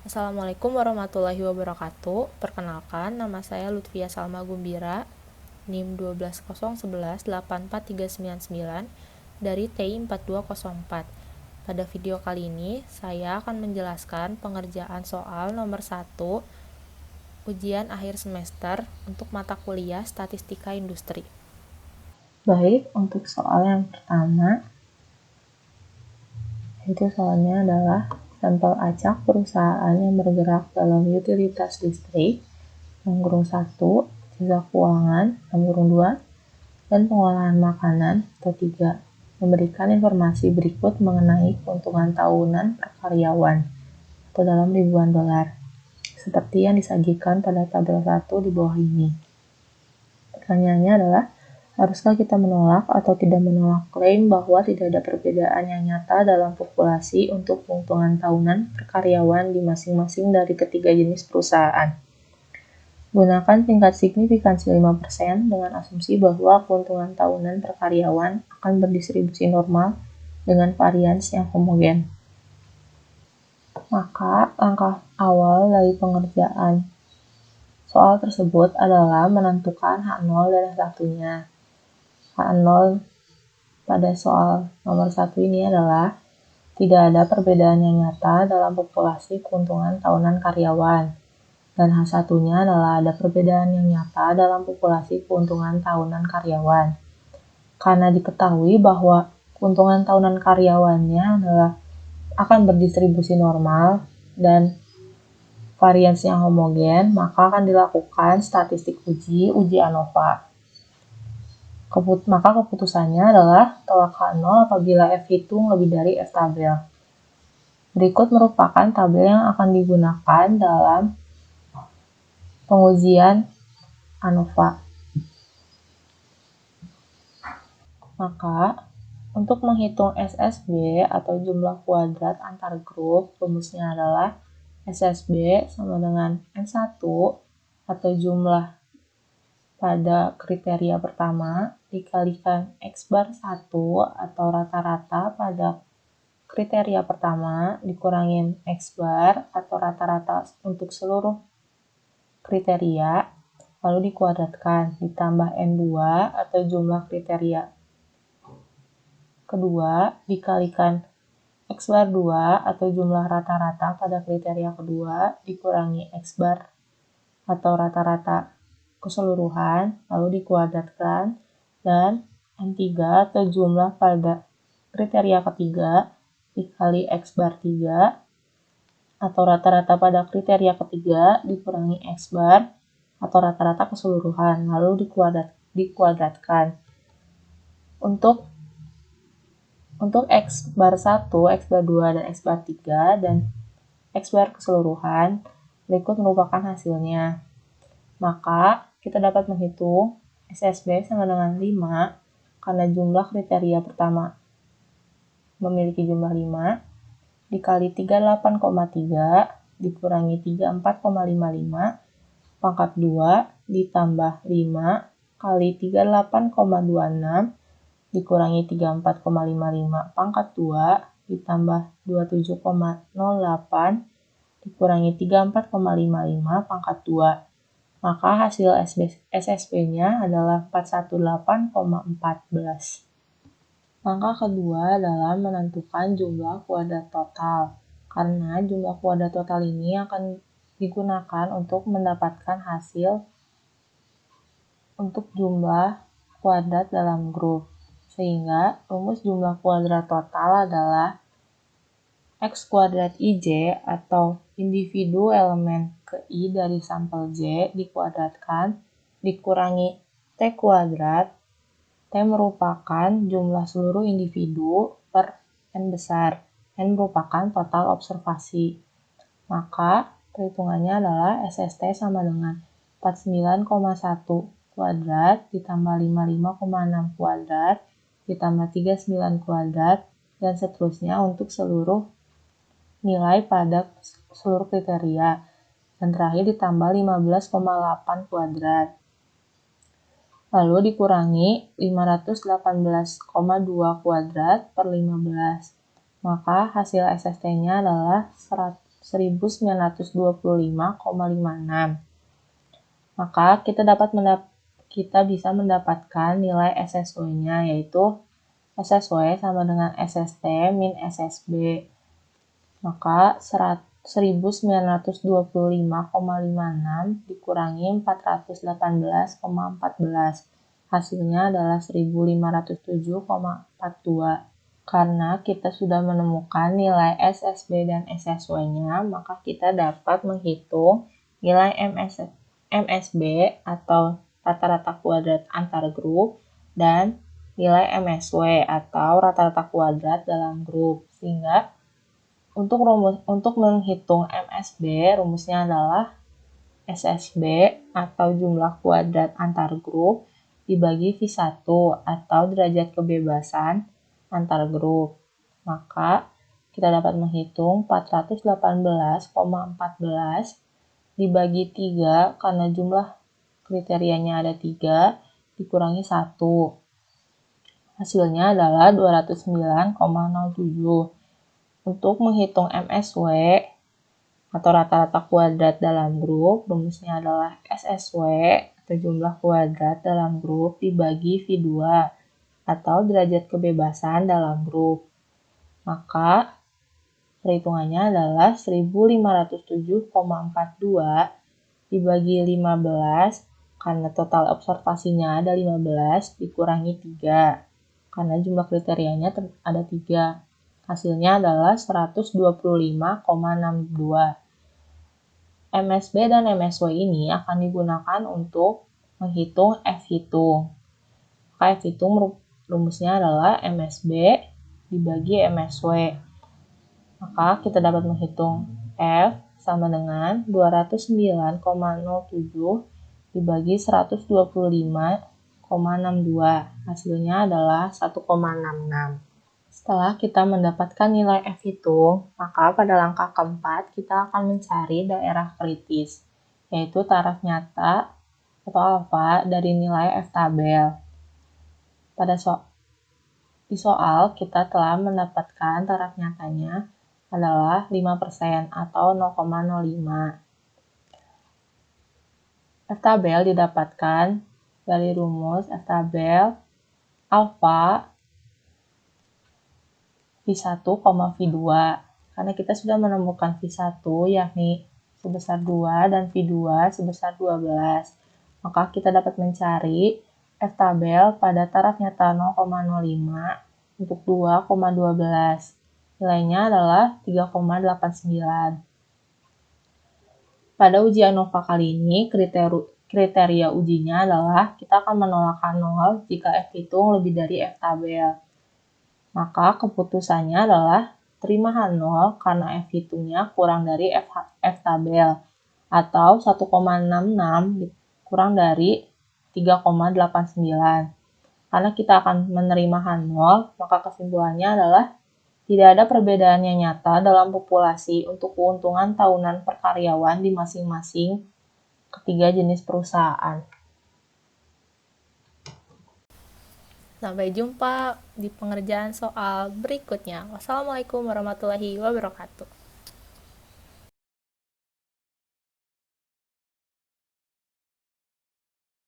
Assalamualaikum warahmatullahi wabarakatuh. Perkenalkan, nama saya Lutfia Salma Gumbira, NIM 12011843999 dari TI 4204. Pada video kali ini, saya akan menjelaskan pengerjaan soal nomor 1 ujian akhir semester untuk mata kuliah Statistika Industri. Baik, untuk soal yang pertama, itu soalnya adalah sampel acak perusahaan yang bergerak dalam utilitas listrik, nomor 1, jasa keuangan, nomor 2, dan pengolahan makanan, atau 3, memberikan informasi berikut mengenai keuntungan tahunan per karyawan, atau dalam ribuan dolar, seperti yang disajikan pada tabel 1 di bawah ini. Pertanyaannya adalah, haruskah kita menolak atau tidak menolak klaim bahwa tidak ada perbedaan yang nyata dalam populasi untuk keuntungan tahunan per karyawan di masing-masing dari ketiga jenis perusahaan? Gunakan tingkat signifikansi 5% dengan asumsi bahwa keuntungan tahunan per karyawan akan berdistribusi normal dengan varians yang homogen. Maka, langkah awal dari pengerjaan soal tersebut adalah menentukan H0 dan H1-nya. H0 pada soal nomor 1 ini adalah tidak ada perbedaan yang nyata dalam populasi keuntungan tahunan karyawan. Dan H1-nya adalah ada perbedaan yang nyata dalam populasi keuntungan tahunan karyawan. Karena diketahui bahwa keuntungan tahunan karyawannya adalah akan berdistribusi normal dan varians yang homogen, maka akan dilakukan statistik uji ANOVA. Maka keputusannya adalah tolak H0 apabila F hitung lebih dari F tabel. Berikut merupakan tabel yang akan digunakan dalam pengujian ANOVA. Maka, untuk menghitung SSB atau jumlah kuadrat antar grup, rumusnya adalah SSB sama dengan N1 atau jumlah pada kriteria pertama dikalikan X bar 1 atau rata-rata pada kriteria pertama dikurangin X bar atau rata-rata untuk seluruh kriteria, lalu dikuadratkan ditambah N2 atau jumlah kriteria kedua dikalikan X bar 2 atau jumlah rata-rata pada kriteria kedua dikurangi X bar atau rata-rata keseluruhan, lalu dikuadratkan, dan N3 atau jumlah pada kriteria ketiga dikali X bar 3 atau rata-rata pada kriteria ketiga dikurangi X bar atau rata-rata keseluruhan, lalu dikuadratkan. Untuk X bar 1, X bar 2, dan X bar 3, dan X bar keseluruhan, berikut merupakan hasilnya. Maka, kita dapat menghitung SSB sama dengan 5, karena jumlah kriteria pertama memiliki jumlah 5, dikali 38,3, dikurangi 34,55, pangkat 2, ditambah 5, kali 38,26, dikurangi 34,55, pangkat 2, ditambah 27,08, dikurangi 34,55, pangkat 2. Maka hasil SSB-nya adalah 418,14. Langkah kedua adalah menentukan jumlah kuadrat total, karena jumlah kuadrat total ini akan digunakan untuk mendapatkan hasil untuk jumlah kuadrat dalam grup. Sehingga rumus jumlah kuadrat total adalah X kuadrat IJ atau individu elemen ke I dari sampel J dikuadratkan dikurangi T kuadrat. T merupakan jumlah seluruh individu per N besar. N merupakan total observasi. Maka perhitungannya adalah SST sama dengan 49,1 kuadrat ditambah 55,6 kuadrat ditambah 39 kuadrat dan seterusnya untuk seluruh nilai pada seluruh kriteria, dan terakhir ditambah 15,8 kuadrat. Lalu dikurangi 518,2 kuadrat per 15. Maka hasil SST-nya adalah 1925,56. Maka kita bisa mendapatkan nilai SSW-nya, yaitu SSW sama dengan SST min SSB. Maka 1925,56 dikurangi 418,14. Hasilnya adalah 1507,42. Karena kita sudah menemukan nilai SSB dan SSW-nya, maka kita dapat menghitung nilai MSB atau rata-rata kuadrat antar grup dan nilai MSW atau rata-rata kuadrat dalam grup. Sehingga untuk menghitung MSB, rumusnya adalah SSB atau jumlah kuadrat antar grup dibagi V1 atau derajat kebebasan antar grup. Maka kita dapat menghitung 418,14 dibagi 3 karena jumlah kriterianya ada 3 dikurangi 1. Hasilnya adalah 209,07. Untuk menghitung MSW atau rata-rata kuadrat dalam grup, rumusnya adalah SSW atau jumlah kuadrat dalam grup dibagi V2 atau derajat kebebasan dalam grup. Maka perhitungannya adalah 1507,42 dibagi 15 karena total observasinya ada 15 dikurangi 3 karena jumlah kriterianya ada 3. Hasilnya adalah 125,62. MSB dan MSW ini akan digunakan untuk menghitung F hitung. Maka F hitung rumusnya adalah MSB dibagi MSW. Maka kita dapat menghitung F sama dengan 209,07 dibagi 125,62. Hasilnya adalah 1,66. Setelah kita mendapatkan nilai F hitung, maka pada langkah keempat kita akan mencari daerah kritis, yaitu taraf nyata atau alfa dari nilai F tabel. Di soal kita telah mendapatkan taraf nyatanya adalah 5% atau 0,05. F tabel didapatkan dari rumus F tabel alfa V1, V2. Karena kita sudah menemukan V1 yakni sebesar 2 dan V2 sebesar 12. Maka kita dapat mencari F tabel pada taraf nyata 0,05 untuk 2,12. Nilainya adalah 3,89. Pada ujian NOVA kali ini, kriteria ujinya adalah kita akan menolakkan 0 jika F hitung lebih dari F tabel. Maka keputusannya adalah terima 0 karena F hitungnya kurang dari F tabel atau 1,66 kurang dari 3,89. Karena kita akan menerima 0, maka kesimpulannya adalah tidak ada perbedaan yang nyata dalam populasi untuk keuntungan tahunan per karyawan di masing-masing ketiga jenis perusahaan. Sampai jumpa di pengerjaan soal berikutnya. Wassalamualaikum warahmatullahi wabarakatuh.